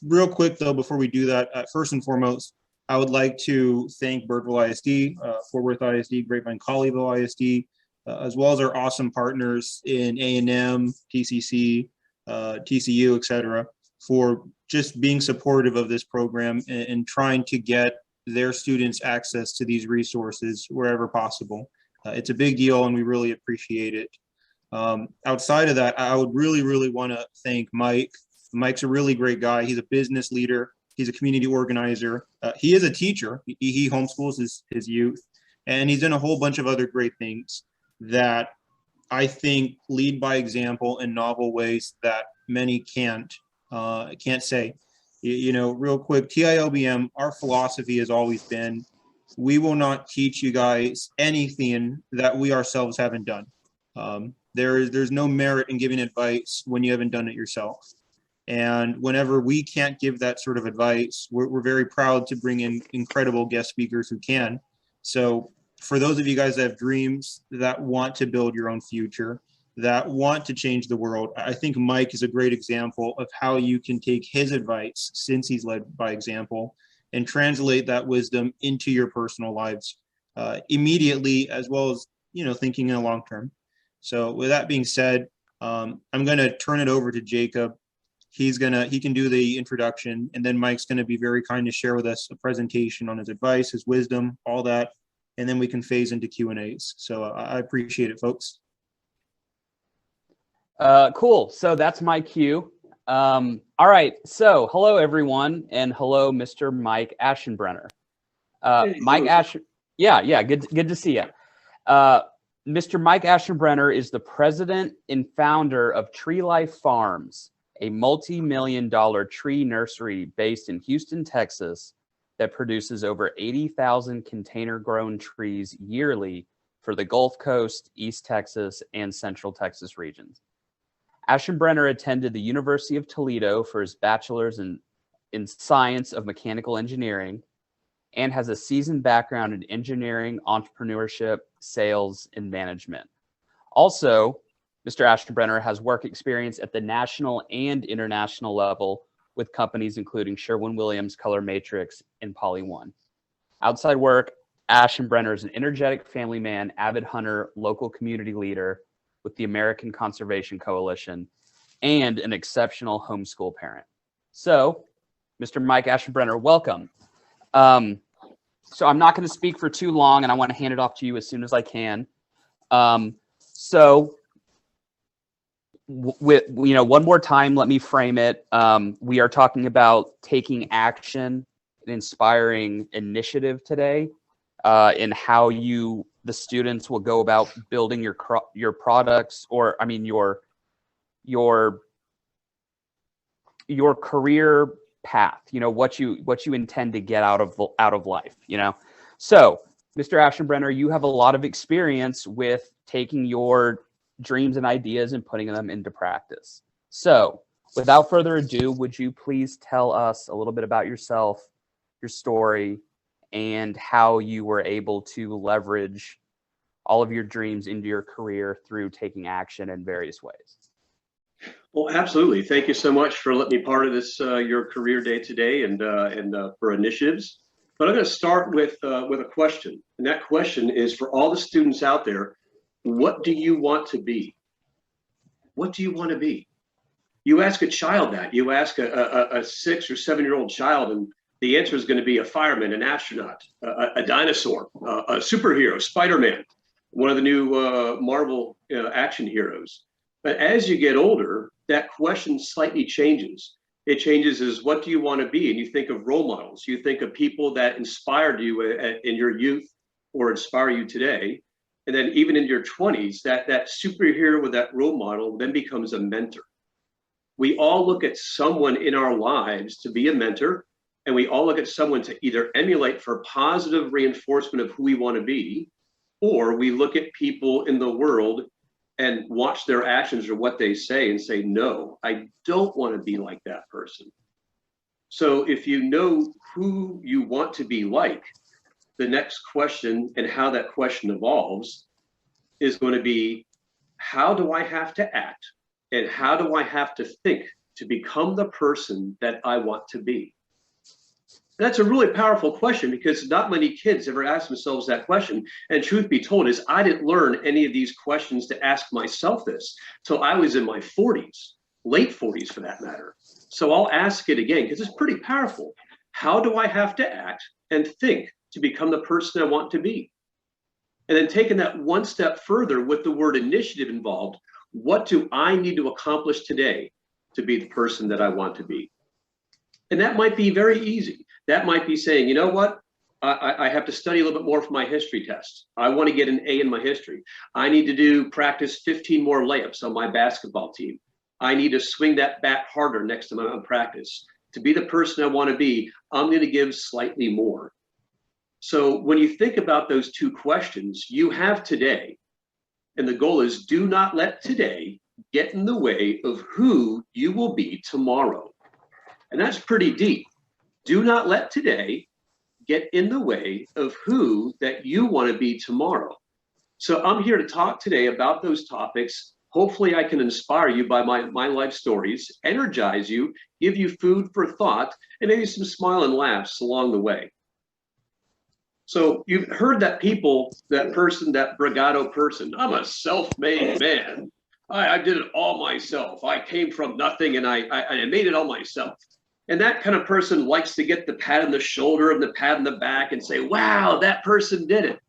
Real quick though, before we do that, first and foremost, I would like to thank Birdville ISD, Fort Worth ISD, Grapevine Colleyville ISD, as well as our awesome partners in A&M, TCC, TCU, et cetera, for just being supportive of this program and trying to get their students access to these resources wherever possible. It's a big deal and we really appreciate it. Outside of that, I would really want to thank Mike. Mike's a really great guy. He's a business leader. He's a community organizer. He is a teacher. He homeschools his youth, and he's done a whole bunch of other great things that I think lead by example in novel ways that many can't say. You know, real quick, TILBM, our philosophy has always been, we will not teach you guys anything that we ourselves haven't done. There's no merit in giving advice when you haven't done it yourself. And whenever we can't give that sort of advice, we're very proud to bring in incredible guest speakers who can. So for those of you guys that have dreams, that want to build your own future, that want to change the world, I think Mike is a great example of how you can take his advice, since he's led by example, and translate that wisdom into your personal lives immediately, as well as, you know, thinking in the long term. So with that being said, I'm going to turn it over to Jacob. He can do the introduction, and then Mike's going to be very kind to share with us a presentation on his advice, his wisdom, all that, and then we can phase into Q&As. So I appreciate it, folks. Cool. So that's my cue. All right. So hello, everyone, and hello, Mr. Mike Aschenbrener. Hey, Mike Asch. Yeah. Good to see you. Mr. Mike Aschenbrener is the president and founder of TreeLife Farms, a multi-million-dollar tree nursery based in Houston, Texas, that produces over 80,000 container-grown trees yearly for the Gulf Coast, East Texas, and Central Texas regions. Aschenbrener attended the University of Toledo for his bachelor's in Science of Mechanical Engineering and has a seasoned background in engineering, entrepreneurship, sales, and management. Also, Mr. Aschenbrener has work experience at the national and international level with companies including Sherwin-Williams, Color Matrix, and Poly1. Outside work, Aschenbrener is an energetic family man, avid hunter, local community leader with the American Conservation Coalition, and an exceptional homeschool parent. So, Mr. Mike Aschenbrener, welcome. So I'm not going to speak for too long, and I want to hand it off to you as soon as I can. One more time, let me frame it. We are talking about taking action and inspiring initiative today, and how the students will go about building your products, or I mean your career path. You know, what you intend to get out of life. You know, so Mr. Aschenbrener, you have a lot of experience with taking your dreams and ideas and putting them into practice. So without further ado, would you please tell us a little bit about yourself, your story, and how you were able to leverage all of your dreams into your career through taking action in various ways? Well, absolutely. Thank you so much for letting me part of this, your career day today, and for initiatives. But I'm going to start with a question. And that question is for all the students out there: what do you want to be? What do you want to be? You ask a child that. You ask a 6 or 7-year-old child, and the answer is going to be a fireman, an astronaut, a dinosaur, a superhero, Spider-Man, one of the new Marvel action heroes. But as you get older, that question slightly changes. It changes as, what do you want to be? And you think of role models. You think of people that inspired you in your youth or inspire you today. And then even in your 20s, that superhero with that role model then becomes a mentor. We all look at someone in our lives to be a mentor, and we all look at someone to either emulate for positive reinforcement of who we want to be, or we look at people in the world and watch their actions or what they say and say, no, I don't want to be like that person. So if you know who you want to be like, the next question, and how that question evolves, is going to be, how do I have to act? And how do I have to think to become the person that I want to be? That's a really powerful question, because not many kids ever ask themselves that question. And truth be told is I didn't learn any of these questions to ask myself this till I was in my 40s, late 40s for that matter. So I'll ask it again because it's pretty powerful. How do I have to act and think to become the person I want to be? And then taking that one step further with the word initiative involved, what do I need to accomplish today to be the person that I want to be? And that might be very easy. That might be saying, you know what? I have to study a little bit more for my history test. I want to get an A in my history. I need to practice 15 more layups on my basketball team. I need to swing that bat harder next time I'm in practice. To be the person I want to be, I'm going to give slightly more. So when you think about those two questions, you have today, and the goal is do not let today get in the way of who you will be tomorrow. And that's pretty deep. Do not let today get in the way of who that you want to be tomorrow. So I'm here to talk today about those topics. Hopefully I can inspire you by my life stories, energize you, give you food for thought, and maybe some smile and laughs along the way. So you've heard that that bravado person, I'm a self-made man. I did it all myself. I came from nothing and I made it all myself. And that kind of person likes to get the pat on the shoulder and the pat on the back and say, wow, that person did it.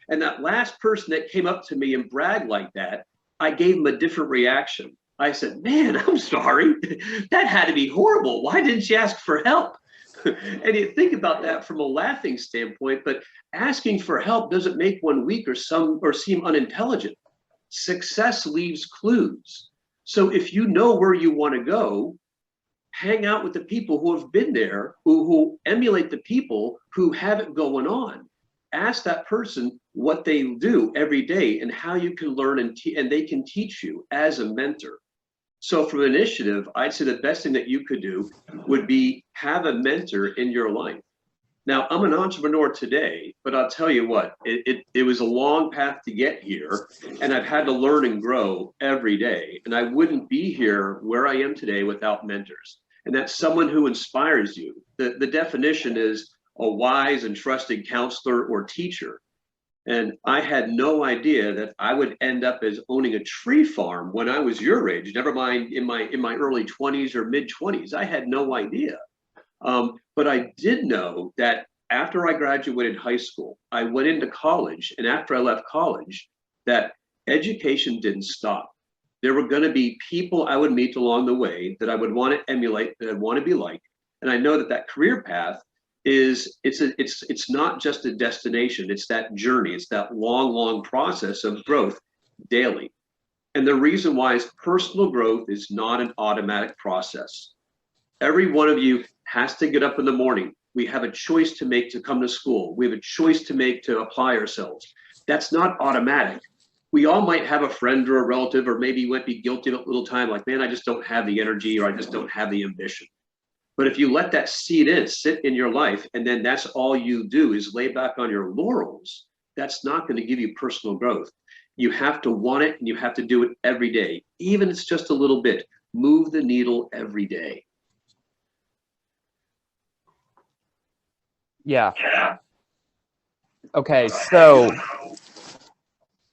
And that last person that came up to me and bragged like that, I gave him a different reaction. I said, man, I'm sorry. That had to be horrible. Why didn't you ask for help? And you think about that from a laughing standpoint, but asking for help doesn't make one weak or seem unintelligent. Success leaves clues. So if you know where you want to go, hang out with the people who have been there, who emulate the people who have it going on. Ask that person what they do every day and how you can learn and they can teach you as a mentor. So from initiative, I'd say the best thing that you could do would be have a mentor in your life. Now, I'm an entrepreneur today, but I'll tell you what, it was a long path to get here, and I've had to learn and grow every day. And I wouldn't be here where I am today without mentors. And that's someone who inspires you. The definition is a wise and trusted counselor or teacher. And I had no idea that I would end up as owning a tree farm when I was your age, never mind in my early 20s or mid 20s. I had no idea. But I did know that after I graduated high school, I went into college. And after I left college, that education didn't stop. There were going to be people I would meet along the way that I would want to emulate, that I want to be like. And I know that career path it's not just a destination, it's that journey, it's that long process of growth daily. And the reason why is personal growth is not an automatic process. Every one of you has to get up in the morning. We have a choice to make to come to school. We have a choice to make to apply ourselves. That's not automatic. We all might have a friend or a relative, or maybe you might be guilty of a little time, like, man, I just don't have the energy, or I just don't have the ambition. But if you let that sit in your life, and then that's all you do is lay back on your laurels, that's not going to give you personal growth. You have to want it, and you have to do it every day. Even if it's just a little bit, move the needle every day. Yeah. Okay, so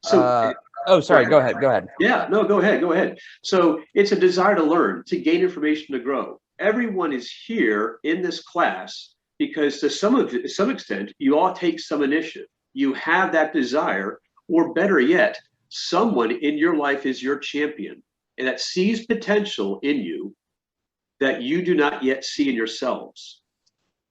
sorry, go ahead. Yeah, no, go ahead. So it's a desire to learn, to gain information, to grow. Everyone is here in this class because to some extent, you all take some initiative. You have that desire, or better yet, someone in your life is your champion and that sees potential in you that you do not yet see in yourselves.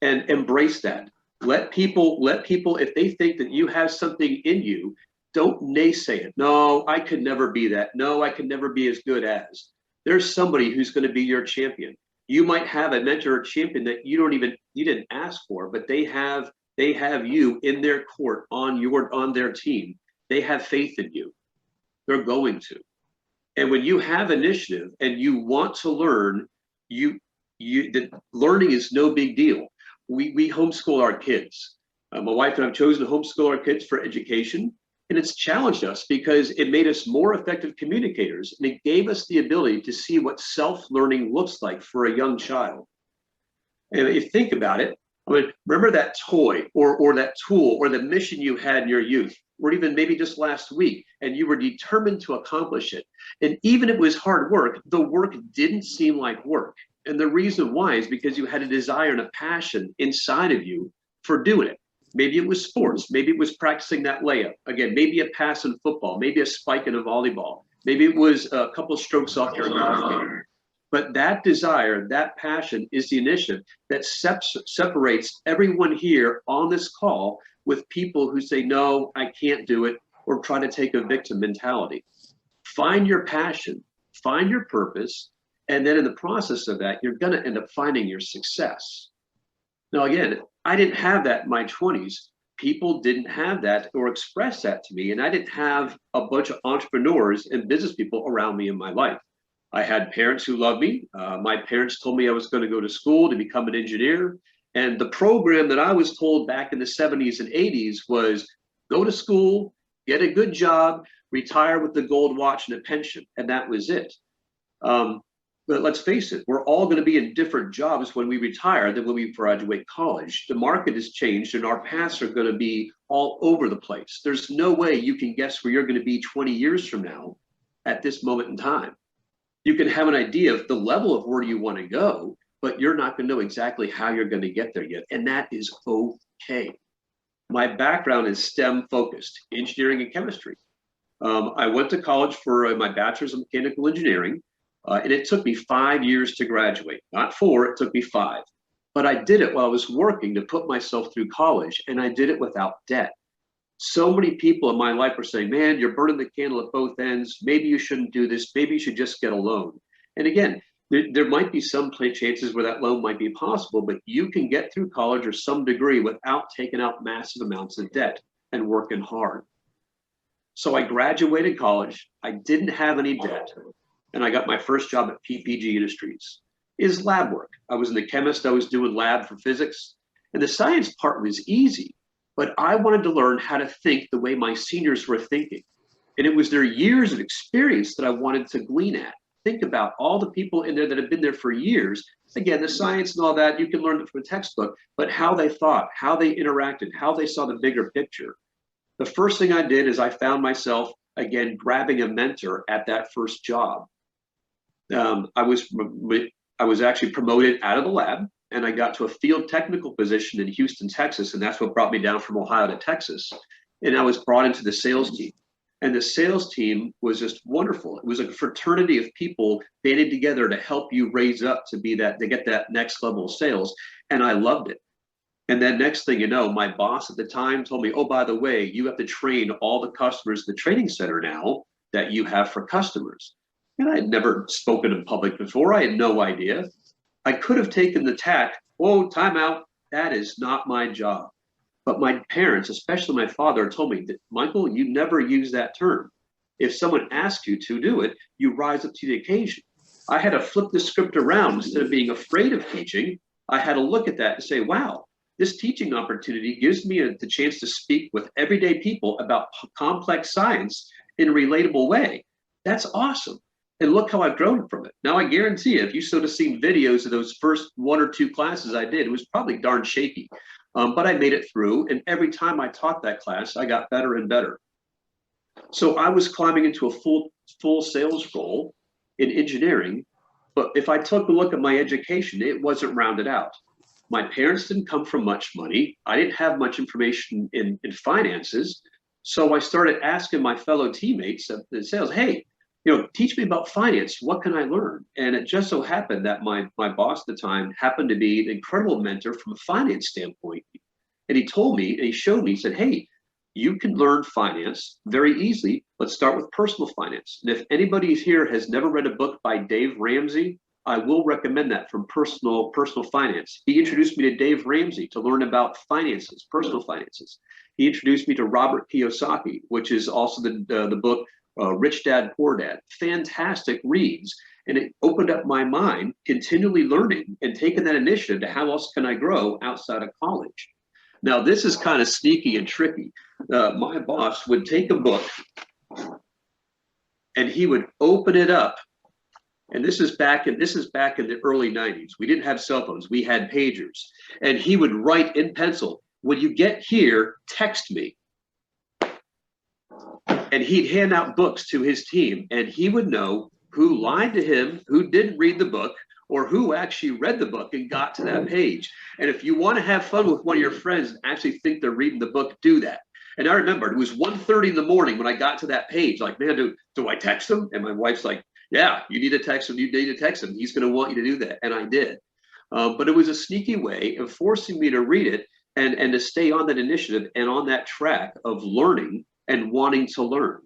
And embrace that. Let people, if they think that you have something in you, don't naysay it. No, I could never be that. No, I could never be as good as. There's somebody who's going to be your champion. You might have a mentor or champion that you didn't ask for, but they have you in their court on their team. They have faith in you. They're going to. And when you have initiative and you want to learn, the learning is no big deal. We homeschool our kids. My wife and I have chosen to homeschool our kids for education. And it's challenged us because it made us more effective communicators, and it gave us the ability to see what self-learning looks like for a young child. And if you think about it, I mean, remember that toy or that tool or the mission you had in your youth, or even maybe just last week, and you were determined to accomplish it. And even if it was hard work, the work didn't seem like work. And the reason why is because you had a desire and a passion inside of you for doing it. Maybe it was sports. Maybe it was practicing that layup. Again, maybe a pass in football, maybe a spike in a volleyball. Maybe it was a couple strokes off your golf game. But that desire, that passion is the initiative that separates everyone here on this call with people who say, no, I can't do it, or try to take a victim mentality. Find your passion, find your purpose, and then in the process of that, you're going to end up finding your success. Now, again, I didn't have that in my 20s. People didn't have that or express that to me, and I didn't have a bunch of entrepreneurs and business people around me in my life. I had parents who loved me. My parents told me I was going to go to school to become an engineer. And the program that I was told back in the 70s and 80s was go to school, get a good job, retire with the gold watch and a pension. And that was it. But let's face it, we're all going to be in different jobs when we retire than when we graduate college. The market has changed and our paths are going to be all over the place. There's no way you can guess where you're going to be 20 years from now at this moment in time. You can have an idea of the level of where you want to go, but you're not going to know exactly how you're going to get there yet. And that is okay. My background is STEM focused, engineering and chemistry. I went to college for my bachelor's in mechanical engineering. And it took me 5 years to graduate, not 4, it took me 5. But I did it while I was working to put myself through college, and I did it without debt. So many people in my life were saying, man, you're burning the candle at both ends. Maybe you shouldn't do this. Maybe you should just get a loan. And again, there might be some chances where that loan might be possible, but you can get through college or some degree without taking out massive amounts of debt and working hard. So I graduated college. I didn't have any debt. And I got my first job at PPG Industries. Is lab work. I was the chemist. I was doing lab for physics. And the science part was easy, but I wanted to learn how to think the way my seniors were thinking. And it was their years of experience that I wanted to glean at. Think about all the people in there that have been there for years. Again, the science and all that, you can learn it from a textbook, but how they thought, how they interacted, how they saw the bigger picture. The first thing I did is I found myself, again, grabbing a mentor at that first job. I was actually promoted out of the lab, and I got to a field technical position in Houston, Texas, and that's what brought me down from Ohio to Texas. And I was brought into the sales team, and the sales team was just wonderful. It was a fraternity of people banding together to help you raise up to get that next level of sales, and I loved it. And then next thing you know, my boss at the time told me, oh, by the way, you have to train all the customers in the training center now that you have for customers. And I had never spoken in public before. I had no idea. I could have taken the tack, whoa, time out. That is not my job. But my parents, especially my father, told me that, Michael, you never use that term. If someone asks you to do it, you rise up to the occasion. I had to flip the script around. Instead of being afraid of teaching, I had to look at that and say, wow, this teaching opportunity gives me the chance to speak with everyday people about complex science in a relatable way. That's awesome. And look how I've grown from it. Now, I guarantee you, if you sort of seen videos of those first 1 or 2 classes I did, it was probably darn shaky. But I made it through. And every time I taught that class, I got better and better. So I was climbing into a full sales role in engineering. But if I took a look at my education, it wasn't rounded out. My parents didn't come from much money. I didn't have much information in finances. So I started asking my fellow teammates in sales, hey, teach me about finance. What can I learn? And it just so happened that my boss at the time happened to be an incredible mentor from a finance standpoint. And he told me, and he showed me, he said, hey, you can learn finance very easily. Let's start with personal finance. And if anybody here has never read a book by Dave Ramsey, I will recommend that from personal finance. He introduced me to Dave Ramsey to learn about finances, personal finances. He introduced me to Robert Kiyosaki, which is also the book, Rich Dad, Poor Dad. Fantastic reads. And it opened up my mind, continually learning and taking that initiative to how else can I grow outside of college. Now, this is kind of sneaky and tricky. My boss would take a book and he would open it up. And this is back in the early 90s. We didn't have cell phones. We had pagers. And he would write in pencil, when you get here, text me. And he'd hand out books to his team, and he would know who lied to him, who didn't read the book, or who actually read the book and got to that page. And if you want to have fun with one of your friends and actually think they're reading the book, do that. And I remember it was 1:30 in the morning when I got to that page. Like, man, do I text him? And my wife's like, yeah, you need to text him. You need to text him. He's going to want you to do that. And I did. But it was a sneaky way of forcing me to read it and to stay on that initiative and on that track of learning and wanting to learn.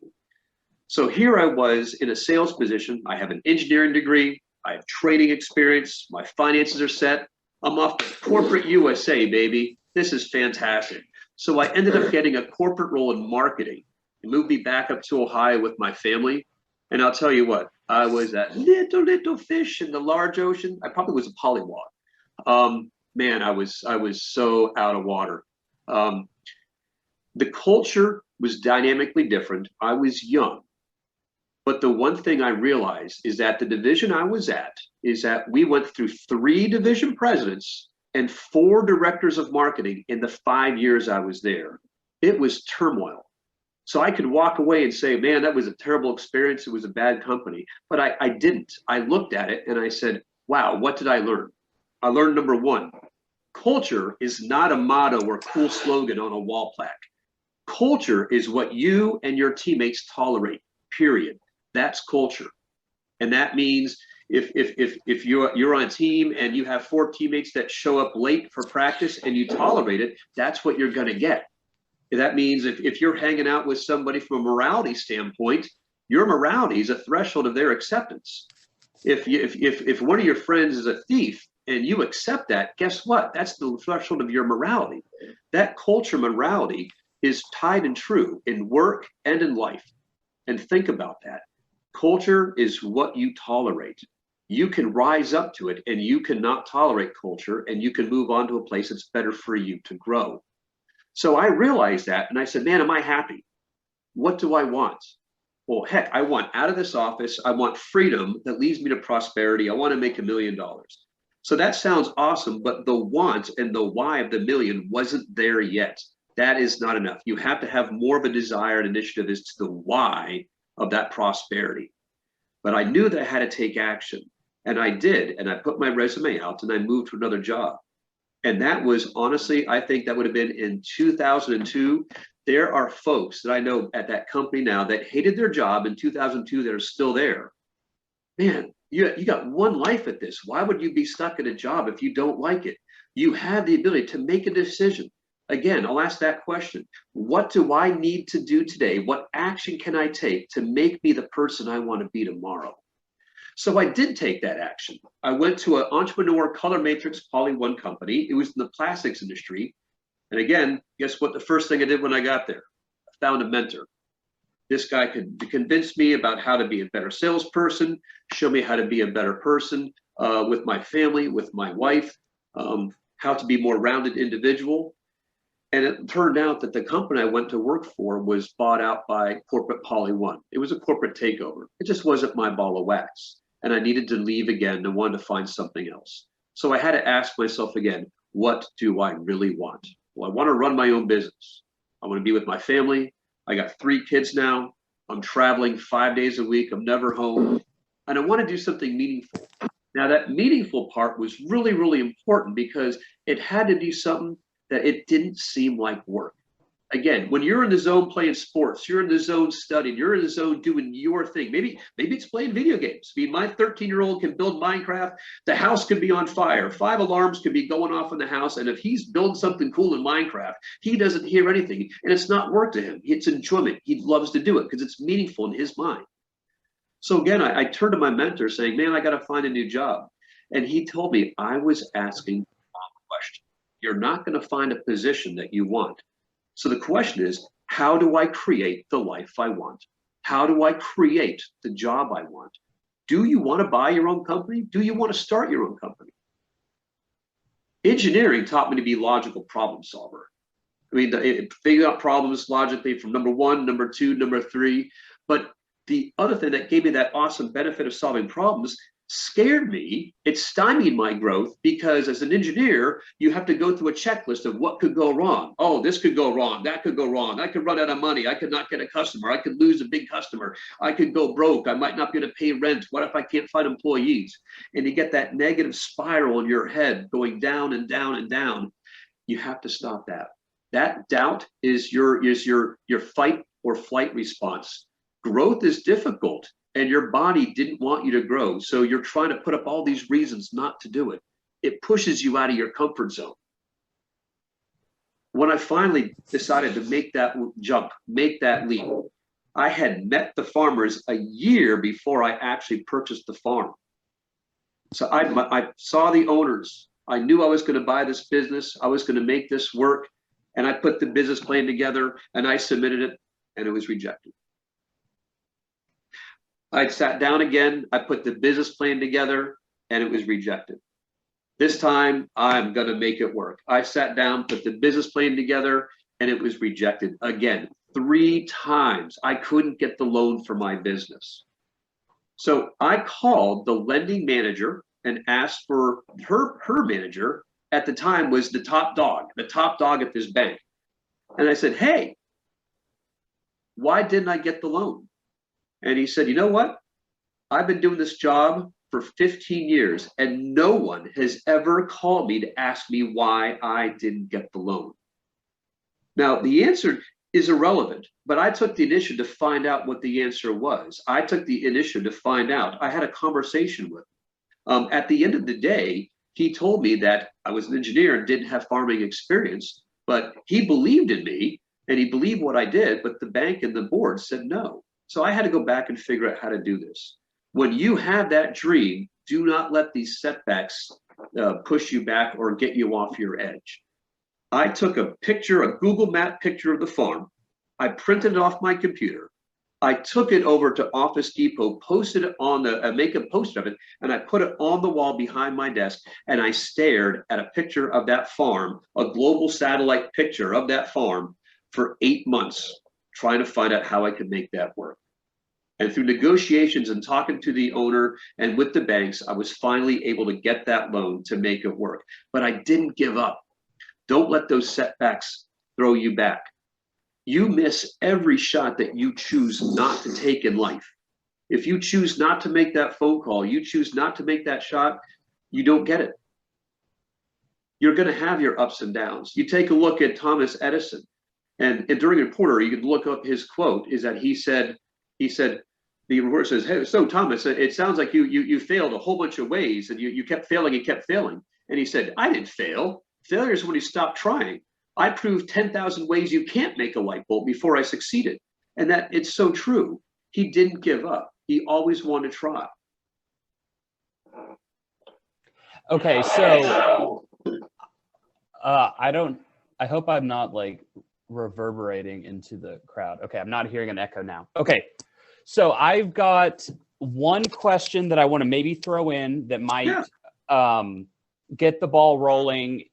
So here I was in a sales position. I have an engineering degree. I have training experience. My finances are set. I'm off to corporate USA, baby. This is fantastic. So I ended up getting a corporate role in marketing. It moved me back up to Ohio with my family. And I'll tell you what, I was that little fish in the large ocean. I probably was a pollywog. Man, I was so out of water. The culture was dynamically different. I was young. But the one thing I realized is that the division I was at is that we went through 3 division presidents and 4 directors of marketing in the 5 years I was there. It was turmoil. So I could walk away and say, man, that was a terrible experience. It was a bad company. But I didn't. I looked at it and I said, wow, what did I learn? I learned number 1, culture is not a motto or cool slogan on a wall plaque. Culture is what you and your teammates tolerate, period. That's culture. And that means if you're on a team and you have 4 teammates that show up late for practice and you tolerate it, that's what you're going to get. That means if you're hanging out with somebody from a morality standpoint, your morality is a threshold of their acceptance. If one of your friends is a thief and you accept that, guess what? That's the threshold of your morality. That culture morality is tied and true in work and in life. And think about that. Culture is what you tolerate. You can rise up to it and you cannot tolerate culture and you can move on to a place that's better for you to grow. So I realized that and I said, man, am I happy? What do I want? Well, heck, I want out of this office. I want freedom that leads me to prosperity. I want to make $1 million. So that sounds awesome, but the want and the why of the million wasn't there yet. That is not enough. You have to have more of a desire and initiative as to the why of that prosperity. But I knew that I had to take action. And I did. And I put my resume out and I moved to another job. And that was honestly, I think that would have been in 2002. There are folks that I know at that company now that hated their job in 2002 that are still there. Man, you got one life at this. Why would you be stuck at a job if you don't like it? You have the ability to make a decision. Again, I'll ask that question. What do I need to do today? What action can I take to make me the person I want to be tomorrow? So I did take that action. I went to an entrepreneur color matrix poly 1 company. It was in the plastics industry. And again, guess what the first thing I did when I got there? I found a mentor. This guy could convince me about how to be a better salesperson, show me how to be a better person with my family, with my wife, how to be more rounded individual. And it turned out that the company I went to work for was bought out by corporate poly 1. It was a corporate takeover. It just wasn't my ball of wax. And I needed to leave again and wanted to find something else. So I had to ask myself again, what do I really want? Well, I want to run my own business. I want to be with my family. I got 3 kids now. I'm traveling 5 days a week. I'm never home. And I want to do something meaningful. Now that meaningful part was really, really important because it had to be something that it didn't seem like work. Again, when you're in the zone playing sports, you're in the zone studying, you're in the zone doing your thing. Maybe it's playing video games. I mean, my 13-year-old can build Minecraft. The house could be on fire. 5 alarms could be going off in the house. And if he's building something cool in Minecraft, he doesn't hear anything. And it's not work to him. It's enjoyment. He loves to do it because it's meaningful in his mind. So again, I turned to my mentor saying, man, I got to find a new job. And he told me I was asking the wrong question. You're not going to find a position that you want. So the question is, how do I create the life I want? How do I create the job I want? Do you want to buy your own company? Do you want to start your own company? Engineering taught me to be a logical problem solver. I mean, figuring out problems logically from number one, number two, number three. But the other thing that gave me that awesome benefit of solving problems scared me. It stymied my growth because as an engineer, you have to go through a checklist of what could go wrong. Oh, this could go wrong. That could go wrong. I could run out of money. I could not get a customer. I could lose a big customer. I could go broke. I might not be able to pay rent. What if I can't find employees? And you get that negative spiral in your head going down and down and down. You have to stop that. That doubt is your fight or flight response. Growth is difficult. And your body didn't want you to grow. So you're trying to put up all these reasons not to do it. It pushes you out of your comfort zone. When I finally decided to make that jump, make that leap, I had met the farmers a year before I actually purchased the farm. So I saw the owners. I knew I was going to buy this business. I was going to make this work. And I put the business plan together and I submitted it and it was rejected. I sat down again, I put the business plan together, and it was rejected. This time, I'm going to make it work. I sat down, put the business plan together, and it was rejected. Again, 3 times. I couldn't get the loan for my business. So I called the lending manager and asked for her manager, at the time was the top dog at this bank. And I said, hey, why didn't I get the loan? And he said, you know what? I've been doing this job for 15 years and no one has ever called me to ask me why I didn't get the loan. Now, the answer is irrelevant, but I took the initiative to find out what the answer was. I took the initiative to find out. I had a conversation with him. At the end of the day, he told me that I was an engineer and didn't have farming experience, but he believed in me and he believed what I did, but the bank and the board said no. So I had to go back and figure out how to do this. When you have that dream, do not let these setbacks push you back or get you off your edge. I took a picture, a Google Map picture of the farm. I printed it off my computer. I took it over to Office Depot, posted it on make a poster of it, and I put it on the wall behind my desk. And I stared at a picture of that farm, a global satellite picture of that farm for 8 months, trying to find out how I could make that work. And through negotiations and talking to the owner and with the banks, I was finally able to get that loan to make it work. But I didn't give up. Don't let those setbacks throw you back. You miss every shot that you choose not to take in life. If you choose not to make that phone call, you choose not to make that shot, you don't get it. You're going to have your ups and downs. You take a look at Thomas Edison, and during a reporter, you could look up his quote, is that he said, the reporter says, hey, so Thomas, it sounds like you failed a whole bunch of ways and you kept failing and kept failing. And he said, I didn't fail. Failure is when you stop trying. I proved 10,000 ways you can't make a light bulb before I succeeded. And that it's so true. He didn't give up. He always wanted to try. Okay, so I hope I'm not like reverberating into the crowd. Okay, I'm not hearing an echo now. Okay, so I've got one question that I want to maybe throw in that might get the ball rolling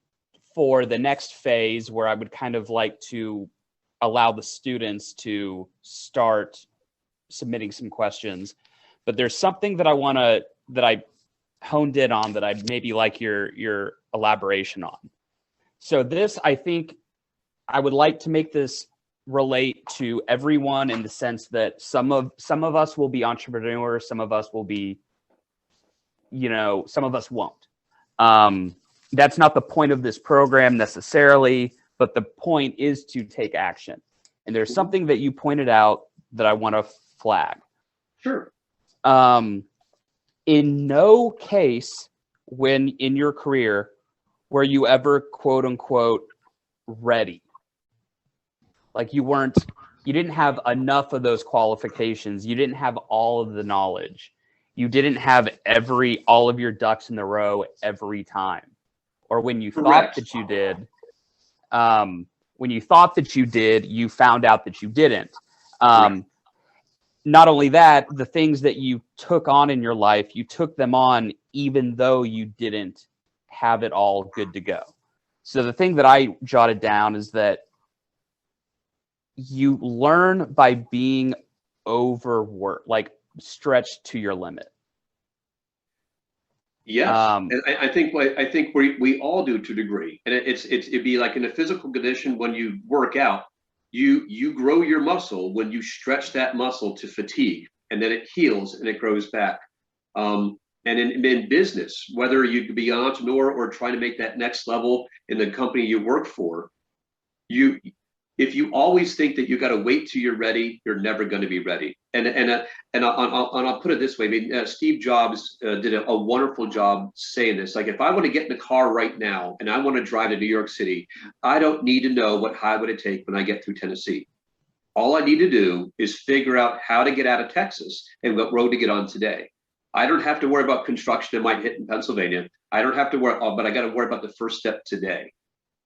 for the next phase, where I would kind of like to allow the students to start submitting some questions. But there's something that I honed in on that I'd maybe like your elaboration on. So this, I think I would like to make this relate to everyone in the sense that some of us will be entrepreneurs, some of us will be, some of us won't. That's not the point of this program necessarily, but the point is to take action. And there's something that you pointed out that I want to flag. Sure. In no case when in your career were you ever quote unquote ready. Like you didn't have enough of those qualifications. You didn't have all of the knowledge. You didn't have all of your ducks in the row every time. Or when you thought that you did, you found out that you didn't. Not only that, the things that you took on in your life, you took them on even though you didn't have it all good to go. So the thing that I jotted down is that you learn by being overworked, like stretched to your limit. Yes, and I think we all do to a degree, and it'd be like in a physical condition when you work out, you grow your muscle when you stretch that muscle to fatigue, and then it heals and it grows back. And in business, whether you be an entrepreneur or trying to make that next level in the company you work for, if you always think that you got to wait till you're ready, you're never going to be ready. And I'll put it this way. I mean, Steve Jobs did a wonderful job saying this. Like, if I want to get in the car right now and I want to drive to New York City, I don't need to know what highway to take when I get through Tennessee. All I need to do is figure out how to get out of Texas and what road to get on today. I don't have to worry about construction that might hit in Pennsylvania. I don't have to worry, but I got to worry about the first step today.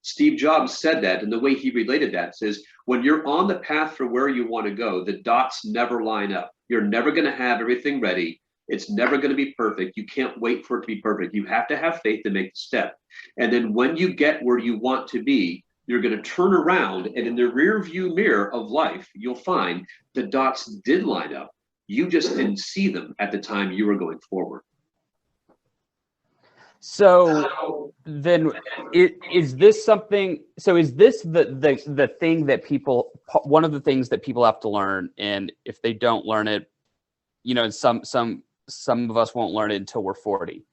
Steve Jobs said that, and the way he related that says, when you're on the path for where you want to go, the dots never line up. You're never going to have everything ready. It's never going to be perfect. You can't wait for it to be perfect. You have to have faith to make the step. And then when you get where you want to be, you're going to turn around, and in the rear view mirror of life, you'll find the dots did line up. You just didn't see them at the time you were going forward. So then is this something, so is this the thing that people, one of the things that people have to learn, and if they don't learn it, you know, some of us won't learn it until we're 40,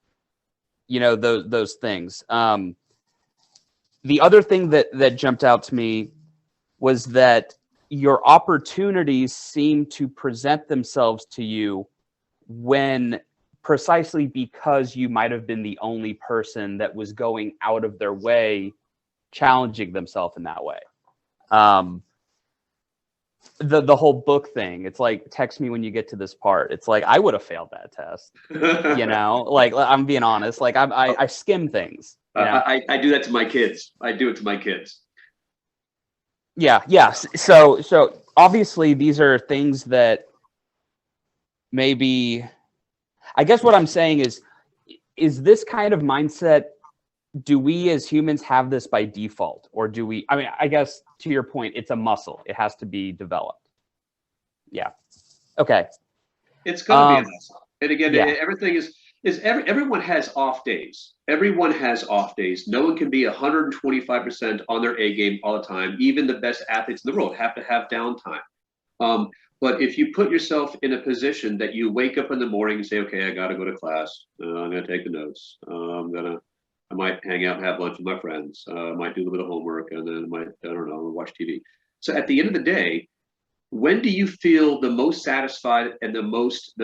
you know, those things. The other thing that jumped out to me was that your opportunities seem to present themselves to you when precisely because you might have been the only person that was going out of their way, challenging themselves in that way. The whole book thing, it's like, text me when you get to this part. It's like, I would have failed that test, you know, like, I'm being honest, like I skim things. You know? I do that to my kids. I do it to my kids. Yeah. So obviously these are things that maybe, I guess what I'm saying is this kind of mindset, do we as humans have this by default, or do we, I mean, I guess to your point, it's a muscle. It has to be developed. Yeah. Okay. It's going to be a muscle. And again, yeah. everything everyone has off days. Everyone has off days. No one can be 125% on their A game all the time. Even the best athletes in the world have to have downtime. But if you put yourself in a position that you wake up in the morning and say, okay, I got to go to class. I'm going to take the notes. I might hang out and have lunch with my friends. I might do a little bit of homework, and then I don't know, watch TV. So at the end of the day, when do you feel the most satisfied and the most,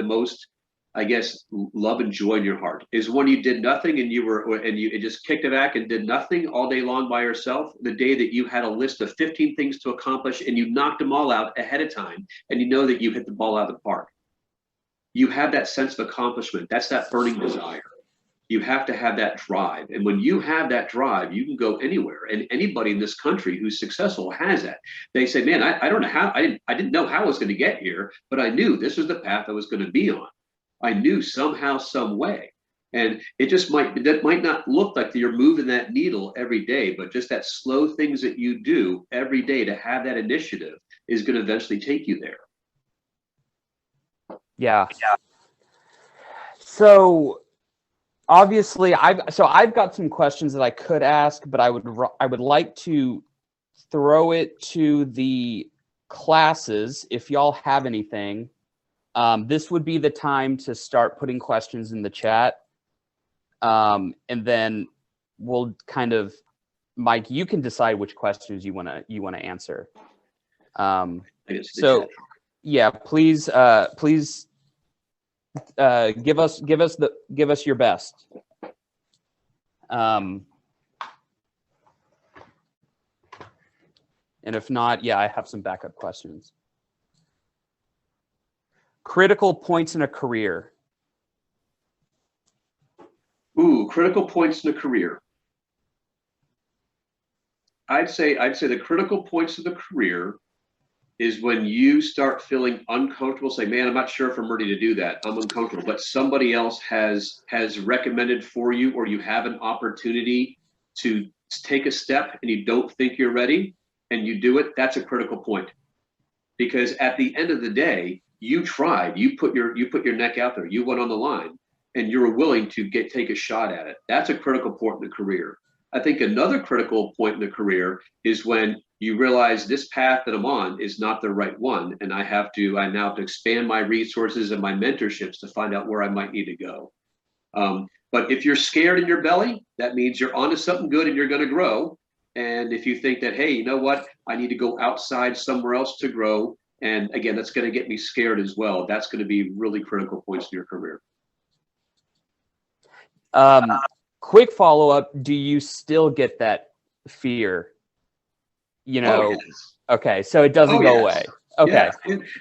I guess, love and joy in your heart? Is when you did nothing and you just kicked it back and did nothing all day long by yourself, the day that you had a list of 15 things to accomplish and you knocked them all out ahead of time, and you know that you hit the ball out of the park. You have that sense of accomplishment. That's that burning desire. You have to have that drive. And when you have that drive, you can go anywhere. And anybody in this country who's successful has that. They say, man, I don't know how, I didn't know how I was going to get here, but I knew this was the path I was going to be on. I knew somehow, some way. And it just might not look like you're moving that needle every day, but just that slow things that you do every day to have that initiative is going to eventually take you there. Yeah. So obviously I've got some questions that I could ask, but I would like to throw it to the classes. If y'all have anything, this would be the time to start putting questions in the chat. And then we'll kind of, Mike, you can decide which questions you want to answer. So yeah, please give us your best. And if not, yeah, I have some backup questions. Critical points in a career. Ooh, critical points in a career. I'd say the critical points of the career is when you start feeling uncomfortable, say, man, I'm not sure if I'm ready to do that. I'm uncomfortable, but somebody else has recommended for you, or you have an opportunity to take a step and you don't think you're ready and you do it. That's a critical point. because at the end of the day, you tried, you put your neck out there, you went on the line, and you were willing to take a shot at it. That's a critical point in the career. I think another critical point in the career is when you realize this path that I'm on is not the right one, and I now have to expand my resources and my mentorships to find out where I might need to go. But if you're scared in your belly, that means you're onto something good and you're going to grow. And if you think that, hey, you know what, I need to go outside somewhere else to grow, and again, that's going to get me scared as well. That's going to be really critical points in your career. Quick follow-up. Do you still get that fear? Oh, yes. Okay. So it doesn't go away. Okay.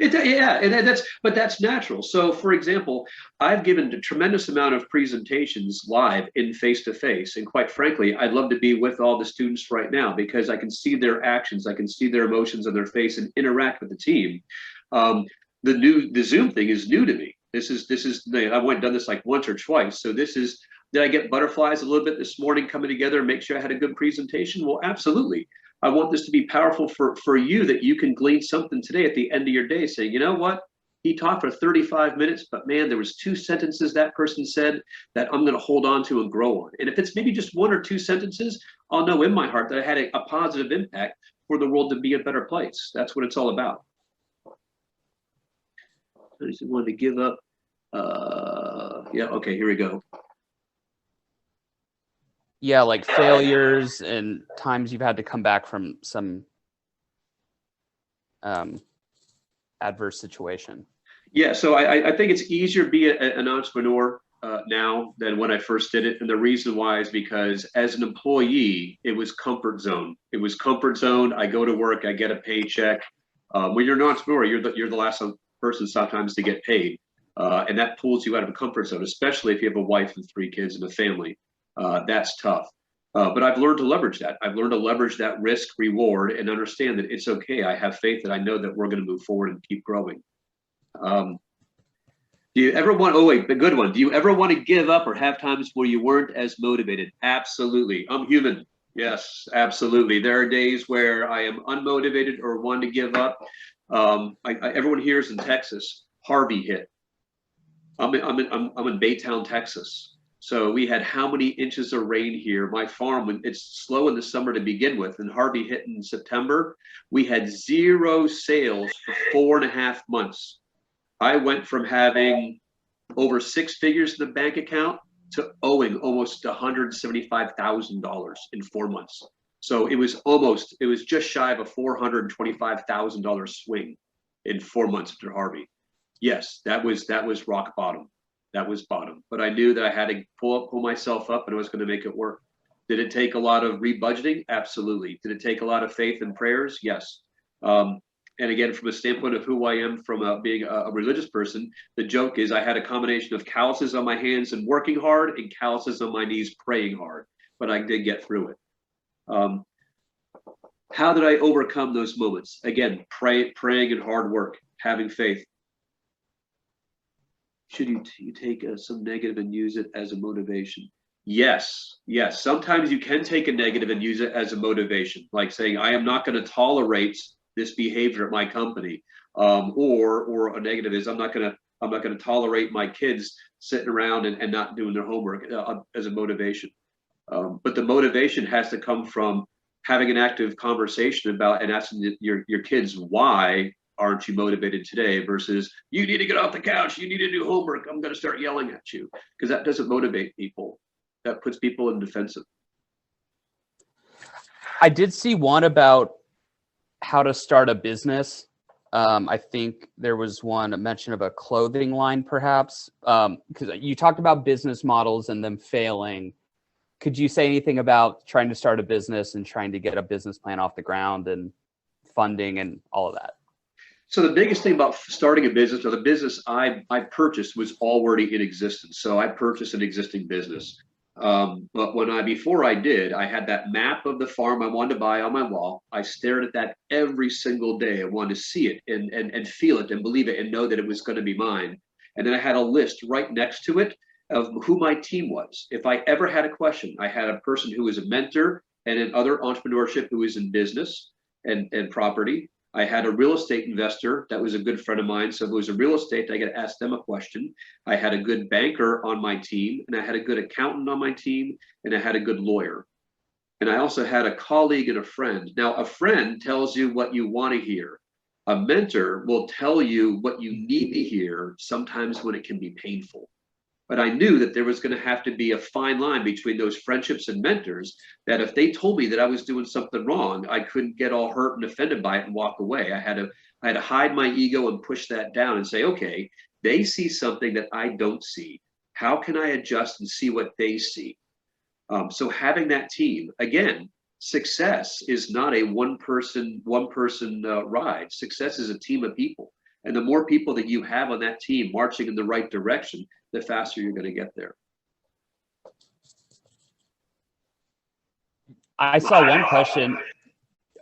Yeah, and that's natural. So, for example, I've given a tremendous amount of presentations live in face-to-face, and quite frankly, I'd love to be with all the students right now because I can see their actions, I can see their emotions on their face, and interact with the team. The Zoom thing is new to me. This is I've only done this like once or twice, so this is. Did I get butterflies a little bit this morning coming together and make sure I had a good presentation? Well, absolutely. I want this to be powerful for you, that you can glean something today at the end of your day saying, you know what? He talked for 35 minutes, but man, there was 2 sentences that person said that I'm going to hold on to and grow on. And if it's maybe just 1 or 2 sentences, I'll know in my heart that I had a positive impact for the world to be a better place. That's what it's all about. I just wanted to give up. Yeah, okay, here we go. Yeah, like failures and times you've had to come back from some adverse situation. Yeah, so I think it's easier to be an entrepreneur now than when I first did it. And the reason why is because as an employee, it was comfort zone. It was comfort zone. I go to work, I get a paycheck. When you're an entrepreneur, you're the last person sometimes to get paid. And that pulls you out of a comfort zone, especially if you have a wife and 3 kids and a family. That's tough. But I've learned to leverage that. I've learned to leverage that risk reward and understand that it's okay. I have faith that I know that we're going to move forward and keep growing. Do you ever want, oh wait, the good one. Do you ever want to give up or have times where you weren't as motivated? Absolutely. I'm human. Yes, absolutely. There are days where I am unmotivated or want to give up. Everyone here is in Texas. Harvey hit. I'm in Baytown, Texas. So we had how many inches of rain here? My farm, when it's slow in the summer to begin with, and Harvey hit in September, we had 0 sales for 4.5 months. I went from having over 6 figures in the bank account to owing almost $175,000 in 4 months. So it was just shy of a $425,000 swing in 4 months after Harvey. Yes, that was rock bottom. That was bottom. But I knew that I had to pull myself up and I was going to make it work. Did it take a lot of rebudgeting? Absolutely. Did it take a lot of faith and prayers? Yes. And again, from a standpoint of who I am, from being a religious person, the joke is I had a combination of calluses on my hands and working hard and calluses on my knees praying hard, but I did get through it. How did I overcome those moments? Again, praying and hard work, having faith. Should you take some negative and use it as a motivation? Yes. Sometimes you can take a negative and use it as a motivation, like saying, I am not going to tolerate this behavior at my company. Or a negative is I'm not going to tolerate my kids sitting around and not doing their homework as a motivation. But the motivation has to come from having an active conversation about and asking your kids why aren't you motivated today versus you need to get off the couch, you need to do homework, I'm going to start yelling at you, because that doesn't motivate people. That puts people in defensive. I did see one about how to start a business. I think there was one, a mention of a clothing line perhaps, because you talked about business models and them failing. Could you say anything about trying to start a business and trying to get a business plan off the ground and funding and all of that? So the biggest thing about starting a business, or the business I purchased, was already in existence. So I purchased an existing business. But before I did, I had that map of the farm I wanted to buy on my wall. I stared at that every single day. I wanted to see it and feel it and believe it and know that it was going to be mine. And then I had a list right next to it of who my team was. If I ever had a question, I had a person who was a mentor and in other entrepreneurship who was in business and property. I had a real estate investor that was a good friend of mine. So if it was a real estate, I got to ask them a question. I had a good banker on my team, and I had a good accountant on my team, and I had a good lawyer. And I also had a colleague and a friend. Now, a friend tells you what you want to hear. A mentor will tell you what you need to hear, sometimes when it can be painful. But I knew that there was going to have to be a fine line between those friendships and mentors, that if they told me that I was doing something wrong, I couldn't get all hurt and offended by it and walk away. I had to hide my ego and push that down and say, okay, they see something that I don't see. How can I adjust and see what they see? So having that team, again, success is not a one person ride. Success is a team of people. And the more people that you have on that team marching in the right direction, the faster you're going to get there. I saw one question.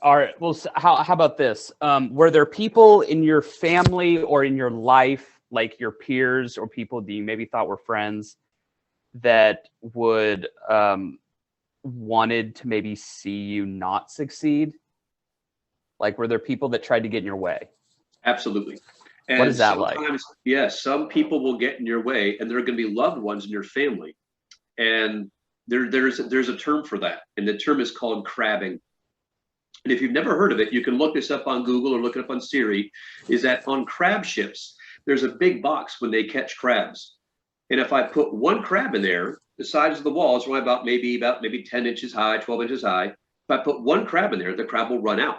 How about this? Were there people in your family or in your life, like your peers or people that you maybe thought were friends, that would wanted to maybe see you not succeed? Like, were there people that tried to get in your way? Absolutely. And what is that like? Yes, some people will get in your way, and there are going to be loved ones in your family. And there's a term for that, and the term is called crabbing. And if you've never heard of it, you can look this up on Google or look it up on Siri. Is that on crab ships, there's a big box when they catch crabs. And if I put one crab in there, the size of the wall is only about maybe 10 inches high, 12 inches high. If I put one crab in there, the crab will run out.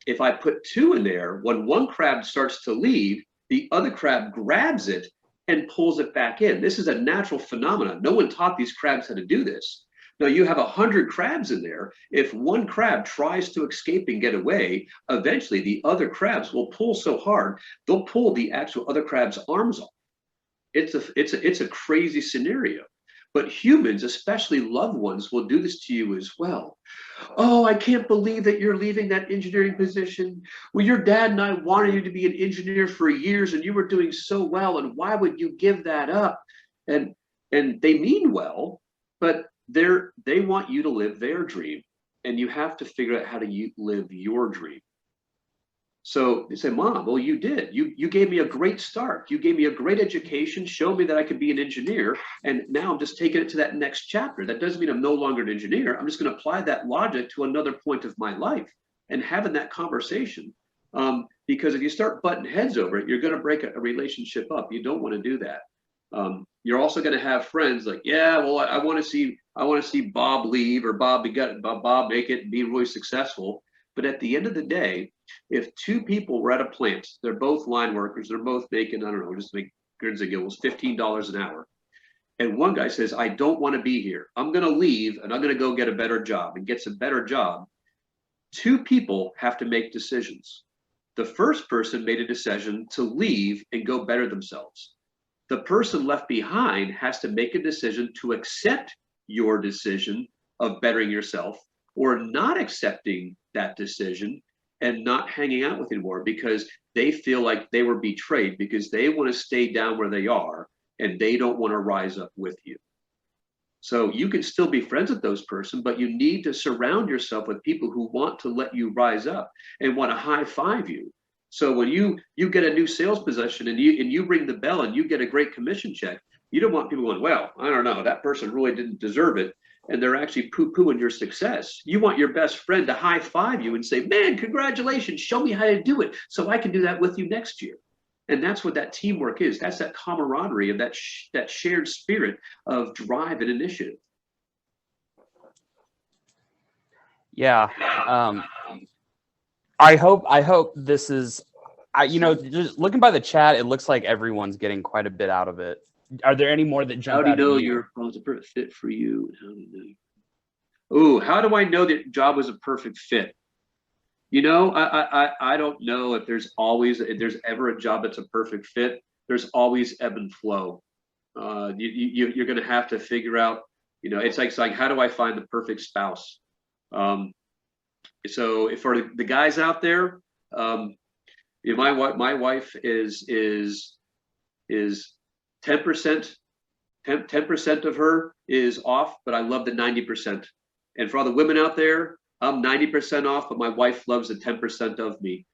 If I put two in there, when one crab starts to leave, the other crab grabs it and pulls it back in. This is a natural phenomenon. No one taught these crabs how to do this. Now you have 100 crabs in there. If one crab tries to escape and get away, eventually the other crabs will pull so hard, they'll pull the actual other crab's arms off. It's a crazy scenario. But humans, especially loved ones, will do this to you as well. Oh, I can't believe that you're leaving that engineering position. Well, your dad and I wanted you to be an engineer for years, and you were doing so well, and why would you give that up? And they mean well, but they want you to live their dream, and you have to figure out how to live your dream. So they say, Mom, well, you did. You gave me a great start. You gave me a great education, showed me that I could be an engineer. And now I'm just taking it to that next chapter. That doesn't mean I'm no longer an engineer. I'm just going to apply that logic to another point of my life and having that conversation. Because if you start butting heads over it, you're going to break a relationship up. You don't want to do that. You're also going to have friends like, yeah, well, I want to see Bob leave, or Bob make it and be really successful. But at the end of the day, if two people were at a plant, they're both line workers, they're both making, I don't know, just make grins and giggles, $15 an hour. And one guy says, I don't want to be here. I'm going to leave and I'm going to go get a better job, and gets a better job. Two people have to make decisions. The first person made a decision to leave and go better themselves. The person left behind has to make a decision to accept your decision of bettering yourself, or not accepting that decision and not hanging out with you anymore because they feel like they were betrayed, because they want to stay down where they are and they don't want to rise up with you. So you can still be friends with those person, but you need to surround yourself with people who want to let you rise up and want to high five you. So when you get a new sales position and you ring the bell and you get a great commission check, you don't want people going, well, I don't know, that person really didn't deserve it, and they're actually poo-pooing your success. You want your best friend to high five you and say, man, congratulations, show me how to do it so I can do that with you next year. And that's what that teamwork is. That's that camaraderie of that shared spirit of drive and initiative. Yeah. I hope this is, just looking by the chat, it looks like everyone's getting quite a bit out of it. Are there any more that jump out? How do you know your job was a perfect fit for you? How do I know that job was a perfect fit? I don't know if there's ever a job that's a perfect fit. There's always ebb and flow. You're going to have to figure out, it's like saying, how do I find the perfect spouse? So if for the guys out there, my wife is 10% of her is off, but I love the 90%. And for all the women out there, I'm 90% off, but my wife loves the 10% of me.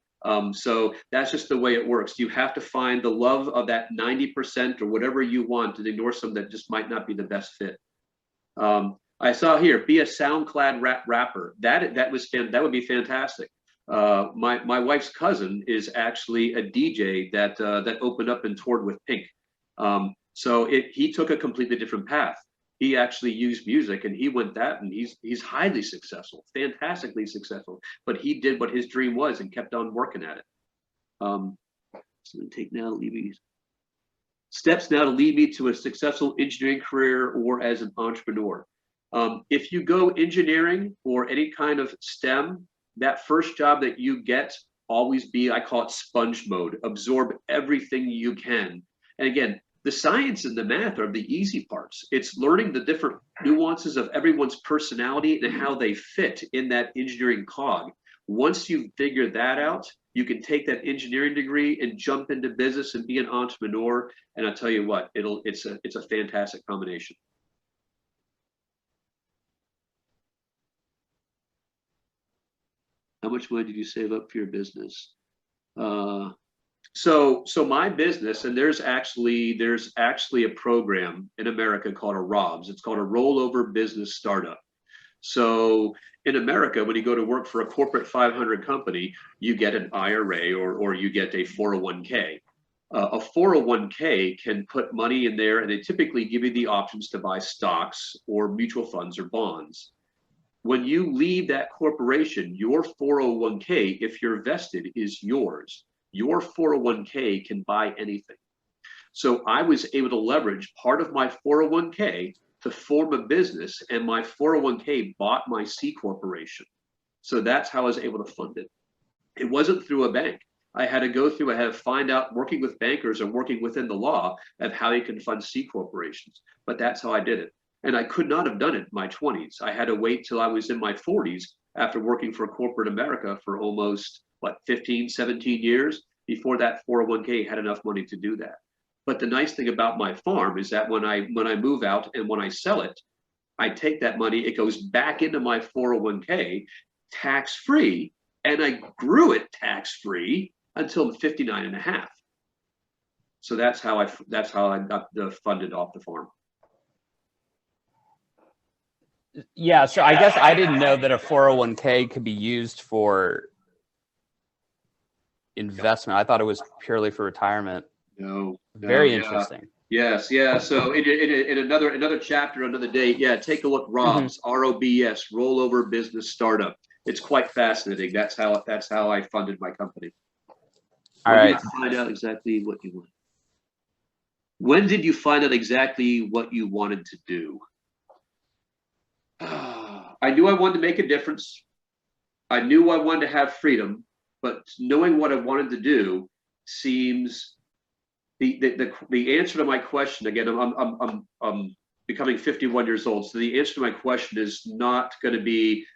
So that's just the way it works. You have to find the love of that 90% or whatever you want and ignore some that just might not be the best fit. I saw here, be a SoundCloud rapper. That would be fantastic. My wife's cousin is actually a DJ that opened up and toured with Pink. So he took a completely different path. He actually used music and he went that, and he's highly successful, fantastically successful. But he did what his dream was and kept on working at it. Steps now to lead me to a successful engineering career or as an entrepreneur. If you go engineering or any kind of STEM, that first job that you get, always be, I call it sponge mode, absorb everything you can. And again, the science and the math are the easy parts. It's learning the different nuances of everyone's personality and how they fit in that engineering cog. Once you figure that out, you can take that engineering degree and jump into business and be an entrepreneur. And I'll tell you what, it's a fantastic combination. How much money did you save up for your business? So my business, and there's actually a program in America called a ROBS. It's called a Rollover Business Startup. So in America, when you go to work for a corporate 500 company, you get an IRA or you get a 401k. A 401k can put money in there, and they typically give you the options to buy stocks or mutual funds or bonds. When you leave that corporation, your 401k, if you're vested, is yours. Your 401k can buy anything. So I was able to leverage part of my 401k to form a business, and my 401k bought my C corporation. So that's how I was able to fund it. It wasn't through a bank. I had to find out, working with bankers and working within the law, of how you can fund C corporations. But that's how I did it. And I could not have done it in my 20s. I had to wait till I was in my 40s after working for corporate America for almost, 15, 17 years before that 401k had enough money to do that. But the nice thing about my farm is that when I move out and when I sell it, I take that money, it goes back into my 401k tax-free, and I grew it tax-free until I'm 59 and a half. So that's how I got funded off the farm. Yeah, so I guess I didn't know that a 401k could be used for investment. I thought it was purely for retirement. No. Very interesting. Yes, yeah. So in another chapter, another day, yeah, take a look. ROBS, ROBS, Rollover Business Startup. It's quite fascinating. That's how I funded my company. All right. Find out exactly what you want. When did you find out exactly what you wanted to do? I knew I wanted to make a difference. I knew I wanted to have freedom, but knowing what I wanted to do seems the answer to my question. Again, I'm becoming 51 years old, so the answer to my question is not going to be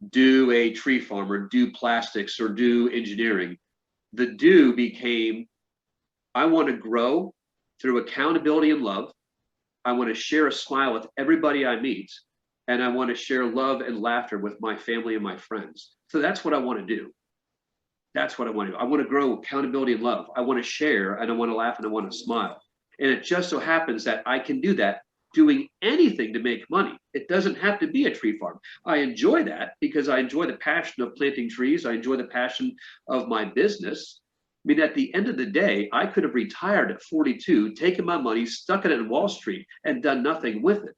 do a tree farm or do plastics or do engineering. The do became, I want to grow through accountability and love. I want to share a smile with everybody I meet. And I want to share love and laughter with my family and my friends. So that's what I want to do. That's what I want to do. I want to grow accountability and love. I want to share, and I want to laugh, and I want to smile. And it just so happens that I can do that doing anything to make money. It doesn't have to be a tree farm. I enjoy that because I enjoy the passion of planting trees. I enjoy the passion of my business. I mean, at the end of the day, I could have retired at 42, taken my money, stuck it in Wall Street, and done nothing with it.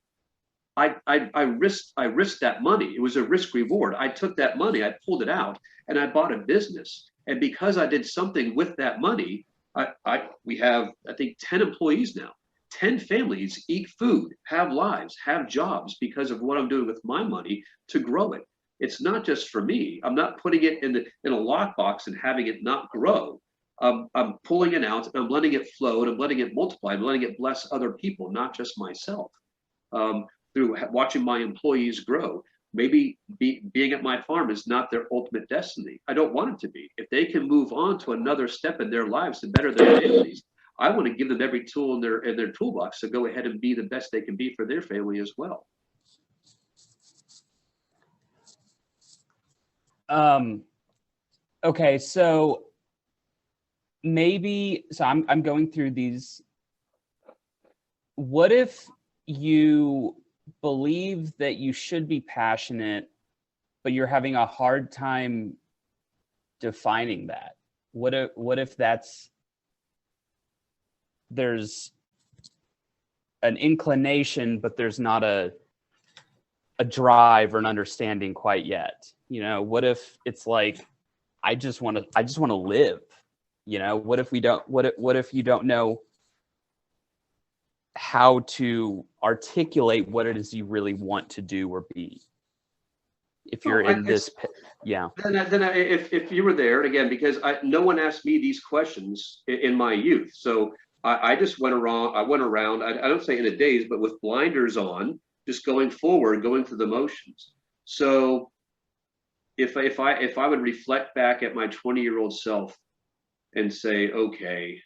I risked that money. It was a risk reward. I took that money, I pulled it out, and I bought a business. And because I did something with that money, we have, I think, 10 employees now. 10 families eat food, have lives, have jobs because of what I'm doing with my money to grow it. It's not just for me. I'm not putting it in a lockbox and having it not grow. I'm pulling it out, and I'm letting it flow, and I'm letting it multiply. I'm letting it bless other people, not just myself. Through watching my employees grow. Maybe being at my farm is not their ultimate destiny. I don't want it to be. If they can move on to another step in their lives to better their families, I want to give them every tool in their toolbox to go ahead and be the best they can be for their family as well. Okay, so maybe, so I'm going through these. What if you believe that you should be passionate, but you're having a hard time defining that? What if there's an inclination, but there's not a drive or an understanding quite yet? You know, what if it's like, I just want to live? You know, what if you don't know how to articulate what it is you really want to do or be? If you're yeah. If you were there, and again, because no one asked me these questions in my youth, so I just went around. I don't say in a daze, but with blinders on, just going forward, going through the motions. So if I would reflect back at my 20-year-old self and say, okay,